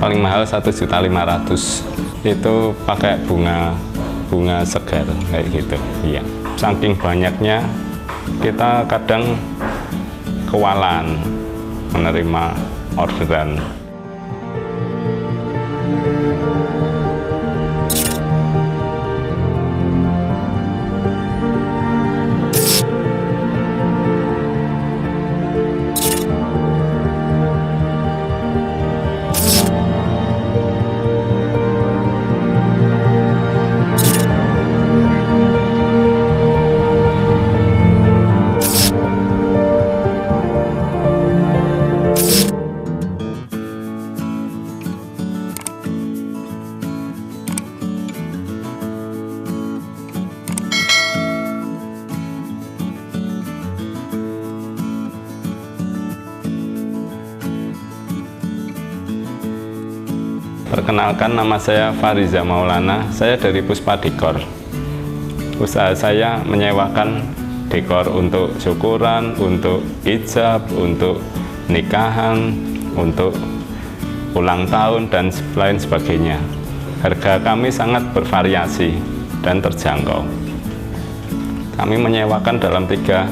paling mahal 1.500.000. Itu pakai bunga segar kayak gitu. Iya. Saking banyaknya kita kadang kewalahan menerima orderan. Perkenalkan, nama saya Fariza Maulana, saya dari Puspa Dekor. Usaha saya menyewakan dekor untuk syukuran, untuk ijab, untuk nikahan, untuk ulang tahun, dan lain sebagainya. Harga kami sangat bervariasi dan terjangkau. Kami menyewakan dalam tiga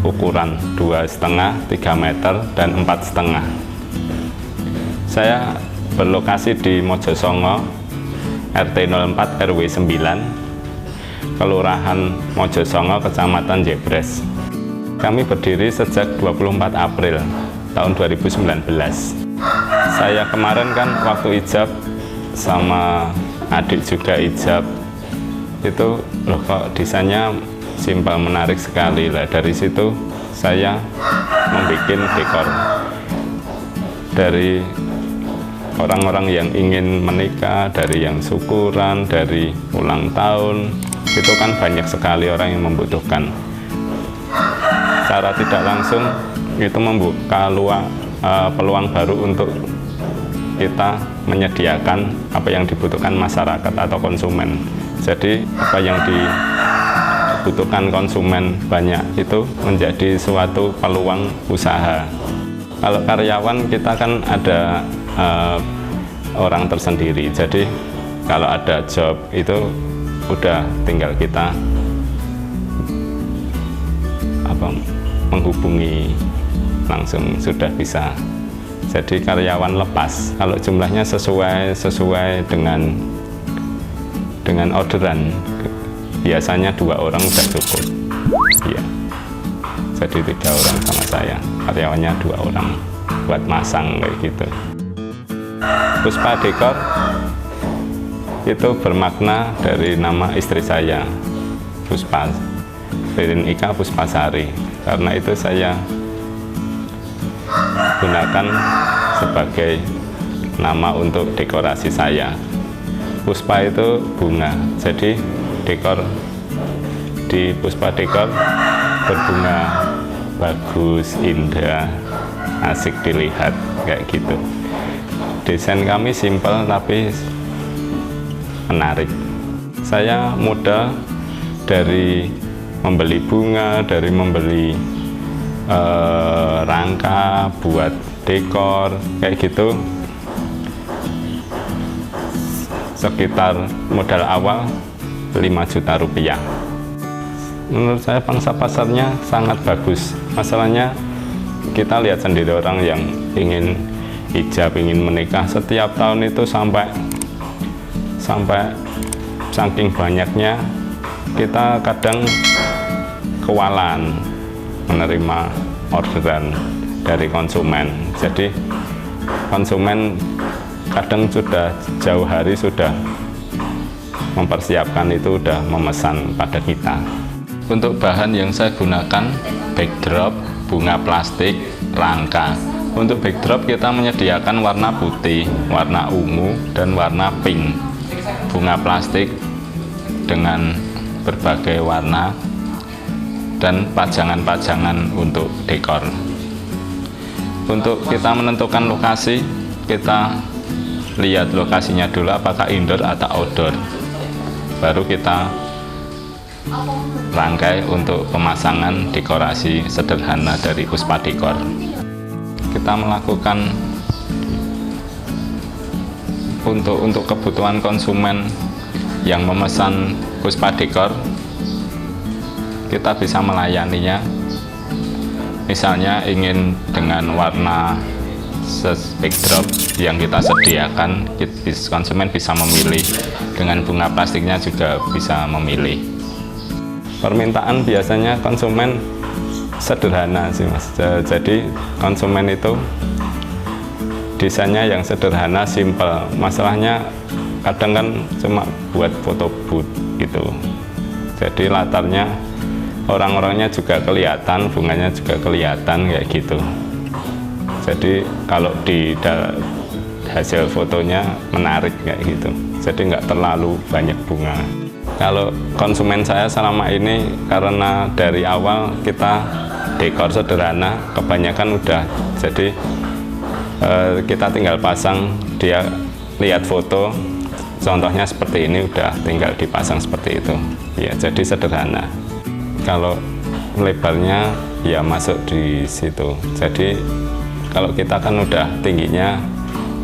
ukuran, 2,5, 3 meter, dan 4,5. Saya berlokasi di Mojosongo, RT 04 RW 9, Kelurahan Mojosongo, Kecamatan Jebres. Kami berdiri sejak 24 April tahun 2019. Saya kemarin kan waktu ijab sama adik juga ijab, itu loh kok desainnya simpel menarik sekali lah. Dari situ saya membuat dekor dari orang-orang yang ingin menikah, dari yang syukuran, dari ulang tahun. Itu kan banyak sekali orang yang membutuhkan. Secara tidak langsung itu membuka peluang baru untuk kita menyediakan apa yang dibutuhkan masyarakat atau konsumen. Jadi apa yang dibutuhkan konsumen banyak itu menjadi suatu peluang usaha. Kalau karyawan kita kan ada orang tersendiri, jadi kalau ada job itu udah tinggal kita menghubungi langsung sudah bisa. Jadi karyawan lepas kalau jumlahnya sesuai dengan orderan, biasanya 2 orang udah cukup. Iya. Jadi 3 orang sama saya, karyawannya 2 orang buat masang kayak gitu. Puspa Dekor itu bermakna dari nama istri saya, Puspa, Ririn Ika Puspasari. Karena itu saya gunakan sebagai nama untuk dekorasi saya. Puspa itu bunga, jadi dekor di Puspa Dekor berbunga bagus, indah, asik dilihat kayak gitu. Desain kami simpel tapi menarik. Saya mudah dari membeli bunga, dari membeli rangka buat dekor kayak gitu. Sekitar modal awal 5 juta rupiah. Menurut saya pangsa pasarnya sangat bagus. Masalahnya kita lihat sendiri orang yang ingin ijab, ingin menikah setiap tahun itu sampai saking banyaknya kita kadang kewalahan menerima orderan dari konsumen. Jadi konsumen kadang sudah jauh hari sudah mempersiapkan, itu udah memesan pada kita. Untuk bahan yang saya gunakan backdrop, bunga plastik, rangka. Untuk backdrop kita menyediakan warna putih, warna ungu, dan warna pink. Bunga plastik dengan berbagai warna dan pajangan-pajangan untuk dekor. Untuk kita menentukan lokasi, kita lihat lokasinya dulu apakah indoor atau outdoor. Baru kita rangkai untuk pemasangan dekorasi sederhana dari Puspa Dekor. Kita melakukan untuk kebutuhan konsumen yang memesan Puspa Decor, kita bisa melayaninya. Misalnya ingin dengan warna backdrop yang kita sediakan, konsumen bisa memilih. Dengan bunga plastiknya juga bisa memilih. Permintaan biasanya konsumen sederhana sih Mas. Jadi konsumen itu desainnya yang sederhana, simple. Masalahnya kadang kan cuma buat foto booth gitu. Jadi latarnya orang-orangnya juga kelihatan, bunganya juga kelihatan kayak gitu. Jadi kalau di hasil fotonya menarik kayak gitu. Jadi nggak terlalu banyak bunga. Kalau konsumen saya selama ini, karena dari awal kita dekor sederhana, kebanyakan udah. Jadi kita tinggal pasang, dia lihat foto, contohnya seperti ini, udah tinggal dipasang seperti itu. Ya, jadi sederhana. Kalau lebarnya ya masuk di situ. Jadi kalau kita kan udah tingginya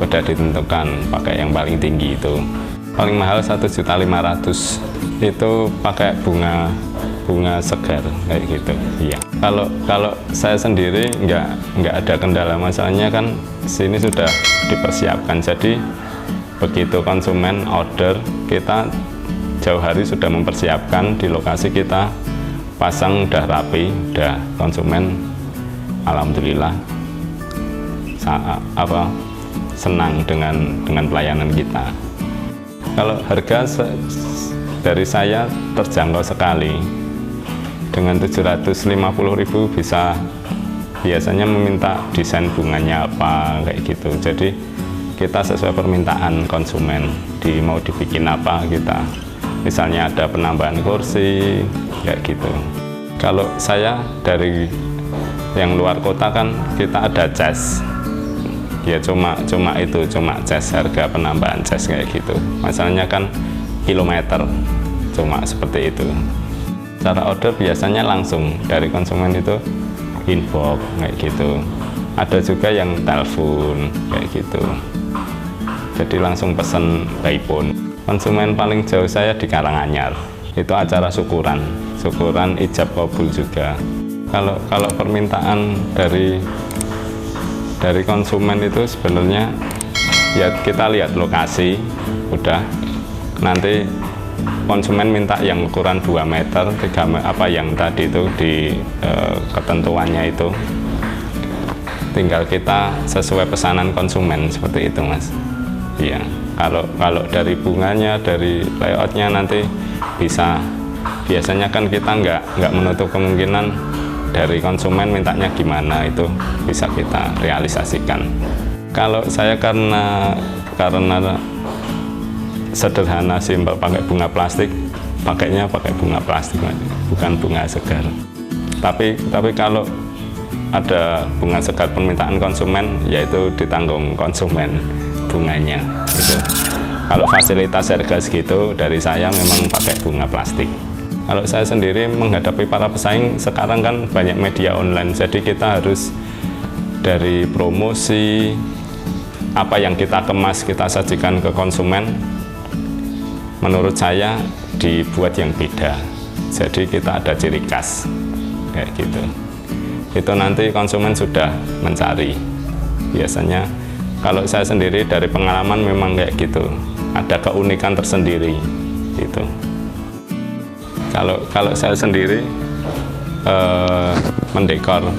udah ditentukan, pakai yang paling tinggi itu. Paling mahal 1.500.000 itu pakai bunga segar kayak gitu. Iya. Kalau saya sendiri nggak ada kendala, masalahnya kan sini sudah dipersiapkan. Jadi begitu konsumen order, kita jauh hari sudah mempersiapkan di lokasi, kita pasang udah rapi, udah konsumen alhamdulillah senang dengan pelayanan kita. Kalau harga dari saya terjangkau sekali. Dengan 750.000 bisa, biasanya meminta desain bunganya apa kayak gitu. Jadi kita sesuai permintaan konsumen, mau dibikin apa kita. Misalnya ada penambahan kursi kayak gitu. Kalau saya dari yang luar kota kan kita ada cas. Ya cuma cas, harga penambahan cas kayak gitu. Masalahnya kan kilometer, cuma seperti itu. Cara order biasanya langsung dari konsumen itu inbox kayak gitu. Ada juga yang telepon kayak gitu. Jadi langsung pesen by phone. Konsumen paling jauh saya di Karanganyar. Itu acara syukuran ijab kabul juga. Kalau permintaan dari konsumen itu sebenarnya ya kita lihat lokasi, udah nanti konsumen minta yang ukuran 2 meter, 3 apa yang tadi itu di ketentuannya itu, tinggal kita sesuai pesanan konsumen seperti itu Mas. Iya. Kalau dari bunganya, dari layoutnya nanti bisa, biasanya kan kita nggak menutup kemungkinan dari konsumen mintanya gimana, itu bisa kita realisasikan. Kalau saya karena sederhana, simpel, pakai bunga plastik, pakainya pakai bunga plastik, bukan bunga segar. Tapi kalau ada bunga segar permintaan konsumen, yaitu ditanggung konsumen bunganya. Gitu. Kalau fasilitas harga segitu dari saya memang pakai bunga plastik. Kalau saya sendiri menghadapi para pesaing, sekarang kan banyak media online, jadi kita harus dari promosi, apa yang kita kemas, kita sajikan ke konsumen, menurut saya dibuat yang beda. Jadi kita ada ciri khas kayak gitu. Itu nanti konsumen sudah mencari. Biasanya kalau saya sendiri dari pengalaman memang kayak gitu, ada keunikan tersendiri gitu. Kalau saya sendiri mendekor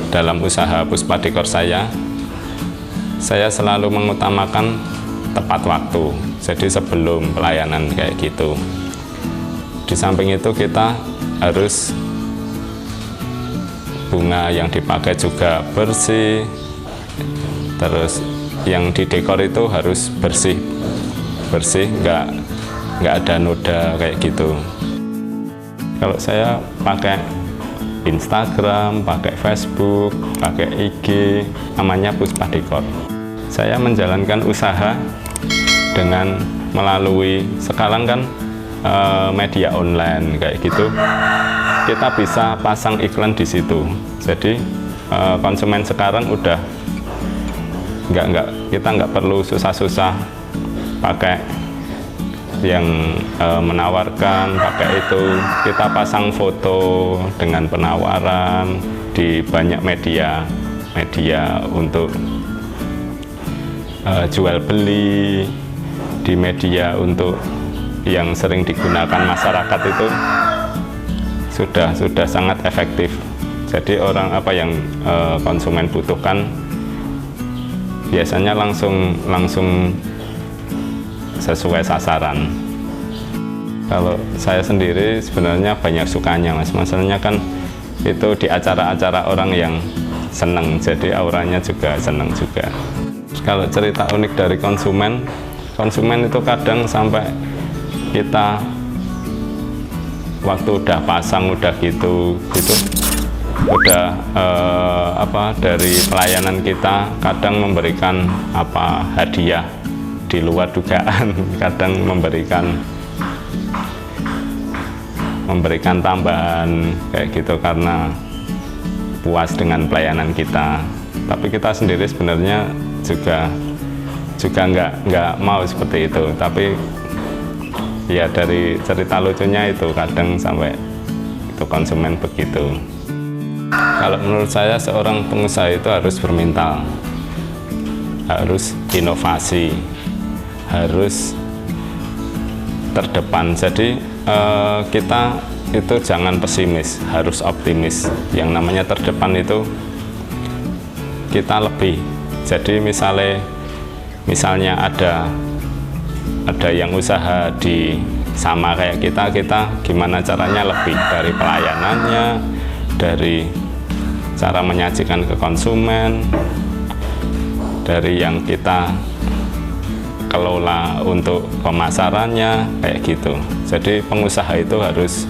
dalam usaha Puspa Decor saya selalu mengutamakan tepat waktu. Jadi sebelum pelayanan kayak gitu. Di samping itu kita harus bunga yang dipakai juga bersih. Terus yang didekor itu harus bersih, nggak ada noda kayak gitu. Kalau saya pakai Instagram, pakai Facebook, pakai IG, namanya Puspa Decor. Saya menjalankan usaha dengan melalui sekarang kan media online kayak gitu, kita bisa pasang iklan di situ. Jadi konsumen sekarang udah kita nggak perlu susah-susah pakai yang menawarkan, pakai itu kita pasang foto dengan penawaran di banyak media untuk jual beli, di media untuk yang sering digunakan masyarakat itu sudah sangat efektif. Jadi orang apa yang konsumen butuhkan biasanya langsung sesuai sasaran. Kalau saya sendiri sebenarnya banyak sukanya, Mas. Masalahnya kan itu di acara-acara orang yang senang, jadi auranya juga senang juga. Kalau cerita unik dari konsumen itu kadang sampai kita waktu udah pasang udah gitu udah dari pelayanan kita kadang memberikan hadiah di luar dugaan, kadang memberikan tambahan kayak gitu karena puas dengan pelayanan kita. Tapi kita sendiri sebenarnya juga nggak mau seperti itu, tapi ya dari cerita lucunya itu kadang sampai itu konsumen begitu. Kalau menurut saya seorang pengusaha itu harus bermental, harus inovasi, harus terdepan. Jadi kita itu jangan pesimis, harus optimis. Yang namanya terdepan itu kita lebih. Jadi misalnya ada yang usaha di sama kayak kita gimana caranya lebih dari pelayanannya, dari cara menyajikan ke konsumen, dari yang kita kelola untuk pemasarannya kayak gitu. Jadi pengusaha itu harus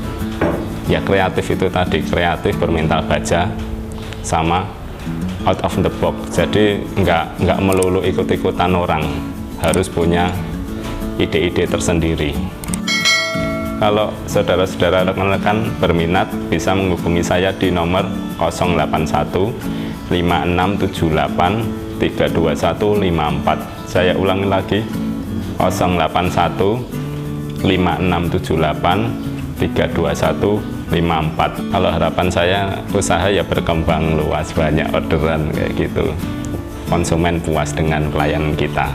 ya kreatif, itu tadi kreatif, bermental baja, sama out of the box. Jadi nggak melulu ikut-ikutan orang, harus punya ide-ide tersendiri. Kalau saudara-saudara rekan-rekan berminat bisa menghubungi saya di nomor 081 5678 32154. Saya ulangi lagi, 081 5678 32154. Kalau harapan saya usaha ya berkembang luas, banyak orderan kayak gitu, konsumen puas dengan pelayanan kita.